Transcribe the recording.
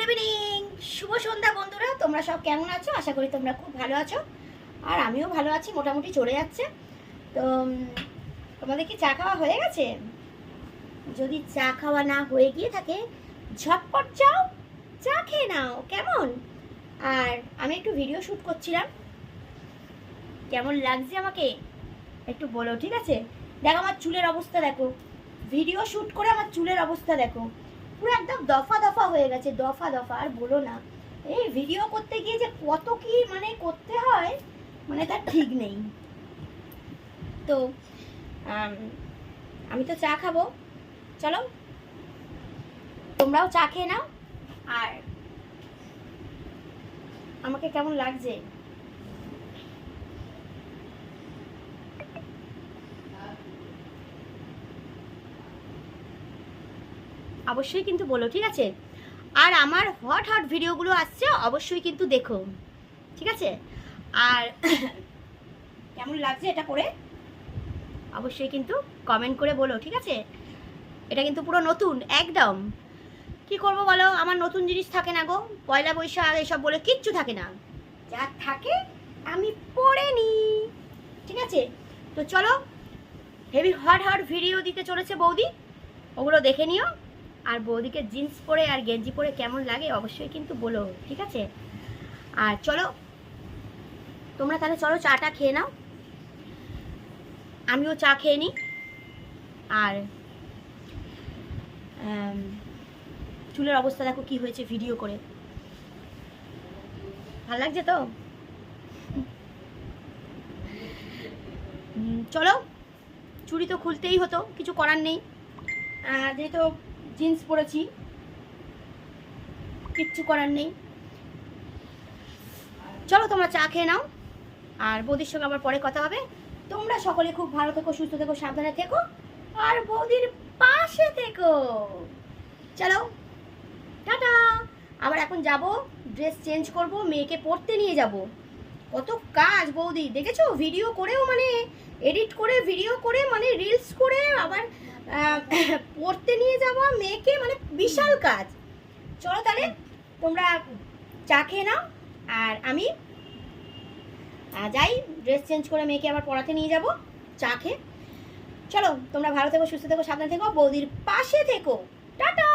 Evening, শুভ সন্ধ্যা বন্ধুরা। তোমরা সব কেমন আছো? আশা করি তোমরা খুব ভালো আছো, আর আমিও ভালো আছি, মোটামুটি চলে যাচ্ছে। তো তোমাদের কি চা খাওয়া হয়ে গেছে? যদি চা খাওয়া না হয়ে গিয়ে থাকে, ঝটপট যাও চা খেয়ে নাও, কেমন? আর আমি একটু ভিডিও শ্যুট করছিলাম, কেমন লাগছে আমাকে একটু বলো, ঠিক আছে? দেখো আমার চুলের অবস্থা, দেখো ভিডিও শ্যুট করে আমার চুলের অবস্থা দেখো, পুরো একদম দফা দফা হয়ে গেছে, দফা দফা। আর বলো না, এই ভিডিও করতে গিয়ে যে কত কি মানে করতে হয়, মানে তার ঠিক নেই। তো আমি তো চা খাবো, চলো তোমরাও চা খেয়ে নাও। আর আমাকে কেমন লাগছে অবশ্যই কিন্তু বলো, ঠিক আছে? আর আমার হট হট ভিডিওগুলো আসছে, অবশ্যই কিন্তু দেখো, ঠিক আছে? আর কেমন লাগছে এটা করে অবশ্যই কিন্তু কমেন্ট করে বলো, ঠিক আছে? এটা কিন্তু পুরো নতুন একদম। কি করব বলো, আমার নতুন জিনিস থাকে না গো, পয়লা বৈশাখ এসব বলে কিচ্ছু থাকে না, যা থাকে আমি পরে নিই, ঠিক আছে? তো চলো, হেভি হট হট ভিডিও দিতে চলেছে বৌদি, ওগুলো দেখে নিও। আর বৌদিকে জিন্স পরে আর গেঞ্জি পরে কেমন লাগে অবশ্যই কিন্তু বলো, ঠিক আছে? আর চলো তোমরা তাহলে চলো চাটা খেয়ে নাও, আমিও চা খেয়ে নিই। আর চুলের অবস্থা দেখো কি হয়েছে ভিডিও করে, ভালো লাগছে তো? চলো, চুড়ি তো খুলতেই হতো, কিছু করার নেই, যেহেতু জিন্স পরেছি, কিচ্ছু করার নেই। চলো তোমরা চা খেয়ে নাও, আর বৌদির সঙ্গে আবার পরে কথা হবে। তোমরা সকলে খুব ভালো থেকো, সুস্থ থেকো, সাবধানে থেকো, আর বৌদির পাশে থেকো। চলো টাটা। আবার এখন যাব, ড্রেস চেঞ্জ করব, মেয়েকে পড়তে নিয়ে যাব। কত কাজ বৌদি, দেখেছো? ভিডিও করেও মানে এডিট করে, ভিডিও করে, মানে রিলস করে, আবার পড়তে নিয়ে যাওয়া মেয়েকে, মানে বিশাল কাজ। চলো তাহলে তোমরা চা খেয়ে নাও, আর আমি যাই, ড্রেস চেঞ্জ করে মেয়েকে আবার পড়াতে নিয়ে যাব চা খেয়ে। চলো তোমরা ভালো থেকো, সুস্থ থেকো, সাবধানে থেকো, বৌদির পাশে থেকো। টাটা।